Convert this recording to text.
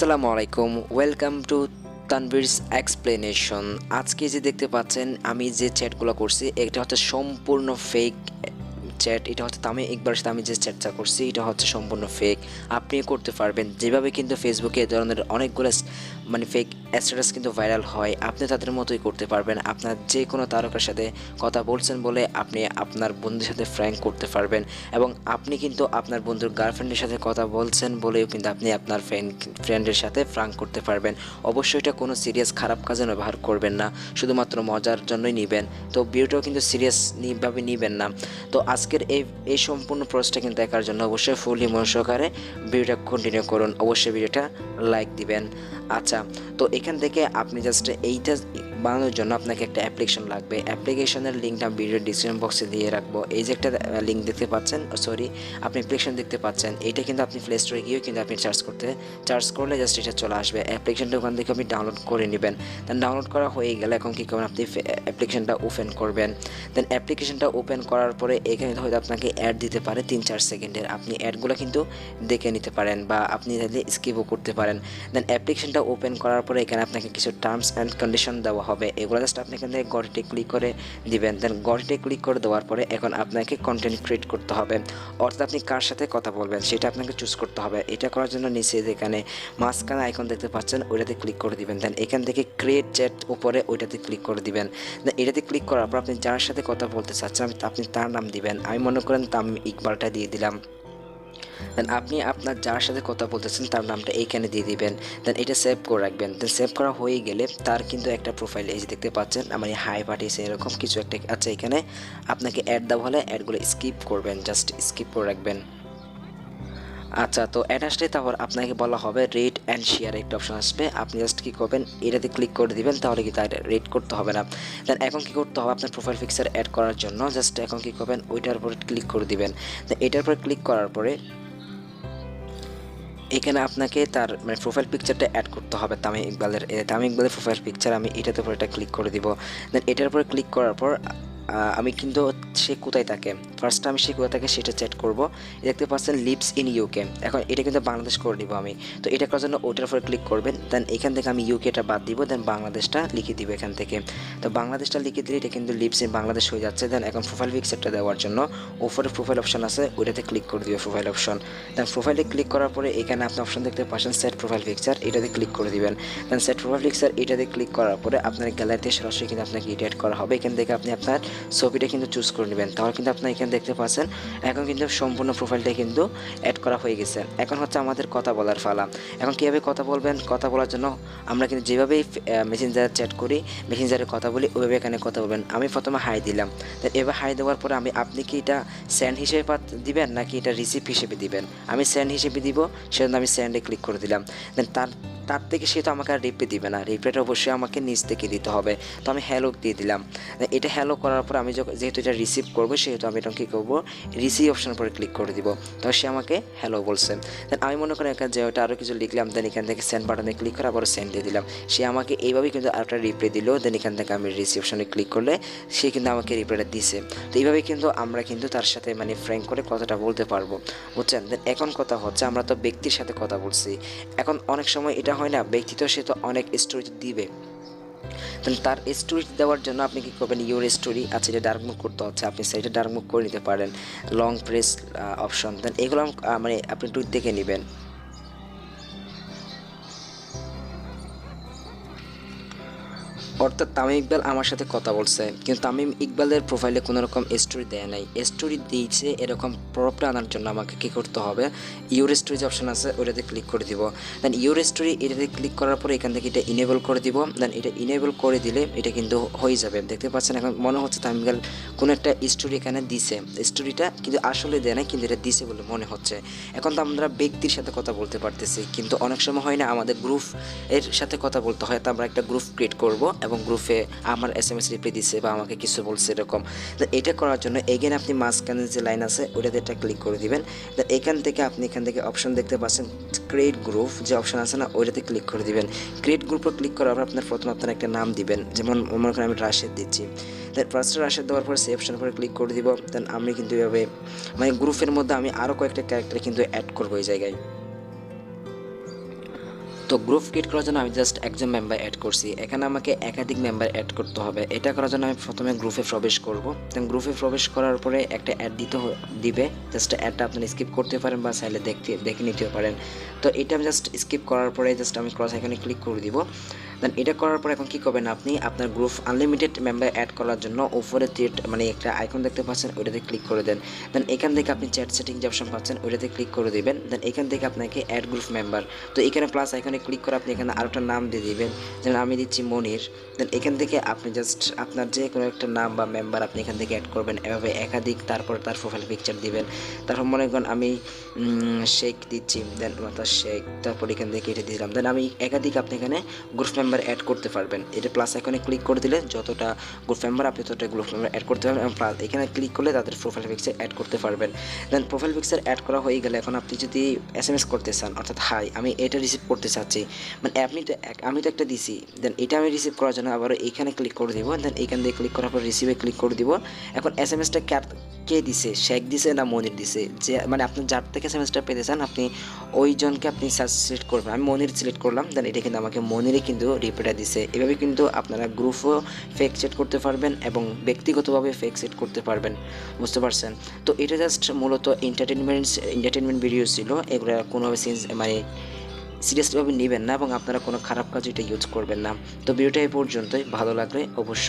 আসসালামু আলাইকুম, welcome to Tanvir's explanation. আজকে যে দেখতে পাচ্ছেন আমি যে চ্যাটগুলো করছি এটা হচ্ছে সম্পূর্ণ ফেক চ্যাট। এটা হচ্ছে তামিম ইকবালের সাথে আমি যে চ্যাটটা করছি এটা হচ্ছে সম্পূর্ণ ফেক। আপনি করতে পারবেন যেভাবে কিন্তু ফেসবুকে এ ধরনের অনেকগুলো ফেক স্ট্যাটাস কিন্তু ভাইরাল হয়, আপনি তাদের মতোই করতে পারবেন। আপনার যে কোনো তারকার সাথে কথা বলছেন বলে আপনি আপনার বন্ধুর সাথে ফ্র্যাঙ্ক করতে পারবেন, এবং আপনি কিন্তু আপনার বন্ধুর গার্লফ্রেন্ডের সাথে কথা বলছেন বলেও কিন্তু আপনি আপনার ফ্রেন্ডের সাথে ফ্র্যাঙ্ক করতে পারবেন। অবশ্যই এটা কোনো সিরিয়াস খারাপ কাজে ব্যবহার করবেন না, শুধুমাত্র মজার জন্যই নেবেন। তো ভিডিওটাও কিন্তু সিরিয়াসভাবে নেবেন না। তো আজকের এই সম্পূর্ণ প্রসেসটা কিন্তু দেখার জন্য অবশ্যই ফুলি মন সহকারে ভিডিওটা কন্টিনিউ করুন, অবশ্যই ভিডিওটা লাইক দিবেন। আচ্ছা, তো এখান থেকে আপনি জাস্ট এইটা বানানোর জন্য আপনাকে একটা অ্যাপ্লিকেশন লাগবে। অ্যাপ্লিকেশনের লিঙ্কটা ভিডিও ডিসক্রিপশন বক্সে দিয়ে রাখবো। এই যে একটা লিঙ্ক দেখতে পাচ্ছেন, আপনি অ্যাপ্লিকেশন দেখতে পাচ্ছেন, এইটা কিন্তু আপনি প্লে স্টোরে গিয়েও কিন্তু আপনি চার্জ করলে জাস্ট এটা চলে আসবে। অ্যাপ্লিকেশনটা ওখান থেকে আপনি ডাউনলোড করে নেবেন। দেন ডাউনলোড করা হয়ে গেলে এখন কী করবেন, আপনি অ্যাপ্লিকেশনটা ওপেন করবেন। দেন অ্যাপ্লিকেশনটা ওপেন করার পরে এখানে হয়তো আপনাকে অ্যাড দিতে পারে 3-4 সেকেন্ডের, আপনি অ্যাডগুলো কিন্তু দেখে নিতে পারেন বা আপনি চাইলে স্কিপও করতে পারেন। দেন অ্যাপ্লিকেশনটা ওপেন করার পরে এখানে আপনাকে কিছু টার্মস অ্যান্ড কন্ডিশন দেওয়া হবে, এগুলো জাস্ট আপনি এখান থেকে গটিতে ক্লিক করে দিবেন। দেন গটিতে ক্লিক করে দেওয়ার পরে এখন আপনাকে কন্টেন্ট ক্রিয়েট করতে হবে, অর্থাৎ আপনি কার সাথে কথা বলবেন সেটা আপনাকে চুজ করতে হবে। এটা করার জন্য নিচে যেখানে মাঝখানে আইকন দেখতে পাচ্ছেন ওইটাতে ক্লিক করে দিবেন। দেন এখান থেকে ক্রিয়েট চ্যাট উপরে ওইটাতে ক্লিক করে দিবেন। দেন এটাতে ক্লিক করার পর আপনি যার সাথে কথা বলতে চাচ্ছেন আপনি তার নাম দিবেন। আমি মনে করেন তামিম ইকবালটা দিয়ে দিলাম। দেন আপনি আপনার যার সাথে কথা বলতেছেন তার নামটা এইখানে দিয়ে দিবেন। দেন এটা সেভ করে রাখবেন। দেন সেভ করা হয়ে গেলে তার কিন্তু একটা প্রোফাইল এই যে দেখতে পাচ্ছেন, আমার হাই পাঠিয়েছে এরকম কিছু একটা আছে। এখানে আপনাকে অ্যাড দেওয়া হলে অ্যাডগুলো স্কিপ করবেন, জাস্ট স্কিপ করে রাখবেন। আচ্ছা, তো অ্যাড আসলে তারপর আপনাকে বলা হবে রেট অ্যান্ড শেয়ার একটা অপশন আসবে, আপনি জাস্ট কী করবেন এটাতে ক্লিক করে দিবেন, তাহলে কি তার রেট করতে হবে না। দেন এখন কী করতে হবে, আপনার প্রোফাইল পিকচার অ্যাড করার জন্য জাস্ট এখন কী করবেন ওইটার উপরে ক্লিক করে দিবেন। দেন এটার উপরে ক্লিক করার পরে এখানে আপনাকে তার প্রোফাইল পিকচারটা অ্যাড করতে হবে। তামিম ইকবালের প্রোফাইল পিকচার আমি এটাতে উপরে এটা ক্লিক করে দিব। দেন এটার উপরে ক্লিক করার পর আমি কিন্তু সে কোথায় থাকে, ফার্স্টে আমি সে কোথায় থাকে সেটা চ্যাট করব। দেখতে পাচ্ছেন লিভস ইন ইউকে, এখন এটা কিন্তু বাংলাদেশ করে দিব আমি। তো এটা করার জন্য ওটার উপরে ক্লিক করবেন। দেন এখান থেকে আমি ইউকেটা বাদ দিব, দেন বাংলাদেশটা লিখে দিব এখান থেকে। তো বাংলাদেশটা লিখে দিলে এটা কিন্তু লিভস ইন বাংলাদেশ হয়ে যাচ্ছে। দেন এখন প্রোফাইল পিকচারটা দেওয়ার জন্য উপরে প্রোফাইল অপশন আছে, ওইটাতে ক্লিক করে দিবে প্রোফাইল অপশন। দেন প্রোফাইলে ক্লিক করার পরে এখানে আপনি অপশন দেখতে পাচ্ছেন সেট প্রোফাইল পিকচার, এটাতে ক্লিক করে দিবেন। দেন সেট প্রোফাইল পিকচার এটাতে ক্লিক করার পরে আপনার গ্যালারিতে সরাসরি কিন্তু আপনাকে এডিট করা হবে। এখান থেকে আপনি আপনার ছবিটা কিন্তু চুজ করে নেবেন, তাহলে কিন্তু আপনার এখানে দেখতে পাচ্ছেন এখন কিন্তু সম্পূর্ণ প্রোফাইলটা কিন্তু অ্যাড করা হয়ে গেছে। এখন হচ্ছে আমাদের কথা বলার ফালা। এখন কীভাবে কথা বলবেন, কথা বলার জন্য আমরা কিন্তু যেভাবেই মেসেঞ্জারে চ্যাট করি, মেসেঞ্জারে কথা বলি, ওইভাবে এখানে কথা বলবেন। আমি প্রথমে হাই দিলাম, তো এবার হাই দেওয়ার পরে আপনি কি এটা সেন্ড হিসেবে দিবেন নাকি এটা রিসিভ হিসেবে দিবেন। আমি সেন্ড হিসেবে দিব, সেজন্য আমি সেন্ডে ক্লিক করে দিলাম। দেন তার থেকে সে তো আমাকে আর রিপ্লাই দিবে না, রিপ্লাইটা অবশ্যই আমাকে নিজ থেকে দিতে হবে। তো আমি হ্যালো দিয়ে দিলাম। এটা হ্যালো করার পর আমি যেহেতু এটা রিসিভ করবো সেহেতু আমি এটা কী করবো রিসিভ অপশানের পরে ক্লিক করে দিব। তো সে আমাকে হ্যালো বলছে। দেন আমি মনে করি এখানে যে ওটা আরও কিছু লিখলাম, দেন এখান থেকে সেন্ড বাটনে ক্লিক করে আবার সেন্ড দিয়ে দিলাম। সে আমাকে এইভাবেই কিন্তু আরেকটা রিপ্লাই দিল। দেন এখান থেকে আমি রিসিভ অপশানে ক্লিক করলে সে কিন্তু আমাকে রিপ্লাইটা দিছে। তো এইভাবেই কিন্তু আমরা কিন্তু তার সাথে ফ্র্যাঙ্ক করে কথাটা বলতে পারবো, বুঝছেন। দেন এখন কথা হচ্ছে আমরা তো ব্যক্তির সাথে কথা বলছি, এখন অনেক সময় এটা হয় না ব্যক্তি তো সে তো অনেক স্টোরি দিবে। দেন তার স্টোরি দেওয়ার জন্য আপনি কী করবেন, ইউর স্টোরি আছে এটা ডার্ক মুভ করতে হচ্ছে, আপনি সেটা ডার্ক মুভ করে নিতে পারেন, লং প্রেস অপশন। দেন এগুলো আপনি একটু দেখে নেবেন। অর্থাৎ তামিম ইকবাল আমার সাথে কথা বলছে, কিন্তু তামিম ইকবালের প্রোফাইলে কোনো রকম স্টোরি দেয় নাই, স্টোরি দিয়েছে এরকম প্রবটা আনার জন্য আমাকে কী করতে হবে, ইউর স্টোরি যে অপশন আছে ওইটাতে ক্লিক করে দিব। দেন ইউর স্টোরি এটাতে ক্লিক করার পরে এখান থেকে এটা ইনেবল করে দিব। দেন এটা ইনেবল করে দিলে এটা কিন্তু হয়ে যাবে। দেখতে পাচ্ছেন এখন মনে হচ্ছে তামিম ইকবাল কোনো একটা স্টোরি এখানে দিছে, স্টোরিটা কিন্তু আসলে দেয় না, কিন্তু এটা দিছে বলে মনে হচ্ছে। এখন তো আমরা ব্যক্তির সাথে কথা বলতে পারতেছি, কিন্তু অনেক সময় হয় না আমাদের গ্রুপ এর সাথে কথা বলতে হয়, তো আমরা একটা গ্রুপ ক্রিয়েট করব এবং গ্রুপে আমার SMS রিপ্লাই দিচ্ছে বা আমাকে কিছু বলছে এরকম। তো এটা করার জন্য এগেন আপনি মাঝখানে যে লাইন আছে ওইটাতে একটা ক্লিক করে দিবেন। দেন এখান থেকে অপশন দেখতে পাচ্ছেন ক্রিয়েট গ্রুপ যে অপশন আছে না ওইটাতে ক্লিক করে দিবেন। ক্রিয়েট গ্রুপে ক্লিক করার পর প্রথমে আপনার একটা নাম দিবেন, যেমন মনে করেন আমি রাশেদ দিচ্ছি। দেন ফার্স্টে রাশেদ দেওয়ার পর সেই অপশন করে ক্লিক করে দিব। দেন আমি কিন্তু এভাবে গ্রুপের মধ্যে আমি আরও কয়েকটা ক্যারেক্টার কিন্তু অ্যাড করবো এই জায়গায়। তো তো গ্রুপ ক্রিয়েট করার জন্য আমি জাস্ট একজন মেম্বার অ্যাড করছি, এখানে আমাকে একাধিক মেম্বার অ্যাড করতে হবে। এটা করার জন্য আমি প্রথমে গ্রুপে প্রবেশ করব। দেন গ্রুপে প্রবেশ করার পরে একটা অ্যাড দিবে, জাস্ট অ্যাডটা আপনারা স্কিপ করতে পারেন বা চাইলে দেখে নিতে পারেন। তো এটা আমি জাস্ট স্কিপ করার পরে জাস্ট আমি ক্রস আইকনে ক্লিক করে দিব। দেন এটা করার পর এখন কী করবেন, আপনি আপনার গ্রুপ আনলিমিটেড মেম্বার অ্যাড করার জন্য উপরে মানে একটা আইকন দেখতে পাচ্ছেন, ওইটাতে ক্লিক করে দেন। দেন এখান থেকে আপনি চ্যাট সেটিং যে অপশন পাচ্ছেন ওইটাতে ক্লিক করে দেবেন। দেন এখান থেকে আপনাকে অ্যাড গ্রুপ মেম্বার, তো এখানে প্লাস আইকনে ক্লিক করে আপনি এখানে আরেকটা নাম দিয়ে দিবেন, যেমন আমি দিচ্ছি মনির। দেন এখান থেকে আপনি জাস্ট আপনার যে কোনো একটা নাম বা মেম্বার আপনি এখান থেকে অ্যাড করবেন, এভাবে একাধিক, তারপর তার প্রোফাইল পিকচার দিবেন। তারপর মনে করেন আমি শেখ দিচ্ছি, দেন মাতা শেখ, তারপর এখান থেকে এটা দিলাম। দেন আমি একাধিক আপনি এখানে গ্রুপ মেম্বার অ্যাড করতে পারবেন। এটা প্লাস আইকনে ক্লিক করে দিলে যতটা গ্রুপ মেম্বার আপনি ততটা গ্রুপ মেম্বার অ্যাড করতে পারবেন, এবং প্লাস এখানে ক্লিক করলে তাদের প্রোফাইল পিকচার অ্যাড করতে পারবেন। দেন প্রোফাইল পিকচার অ্যাড করা হয়ে গেলে এখন আপনি যদি SMS করতে চান, অর্থাৎ হাই আমি এটা রিসিভ করতে চাচ্ছি, মানে আমি তো একটা দিছি, দেন এটা আমি রিসিভ করার জন্য আবার এইখানে ক্লিক করে দিব। দেন এইখান থেকে ক্লিক করার পর রিসিভে ক্লিক করে দিব। এখন SMSটা কে দিছে, শেখ দিছে না মনির দিছে, যে মানে আপনি যার থেকে SMSটা পেতে চান আপনি ওইজনকে আপনি সিলেক্ট করবেন। আমি মনির সিলেক্ট করলাম, দেন এটা কিন্তু আমাকে মনিরই কিন্তু রিপ্লাইটা দিছে। এভাবে কিন্তু আপনারা গ্রুপও ফেক সেট করতে পারবেন এবং ব্যক্তিগতভাবে ফেক সেট করতে পারবেন, বুঝতে পারছেন? তো এটা জাস্ট মূলত এন্টারটেনমেন্ট ভিডিও ছিল, এগুলো কোনোভাবে মানে সিরিয়াসলিভাবে নেবেন না এবং আপনারা কোনো খারাপ কাজ এটা ইউজ করবেন না। তো ভিডিওটা এই পর্যন্তই, ভালো লাগলে অবশ্যই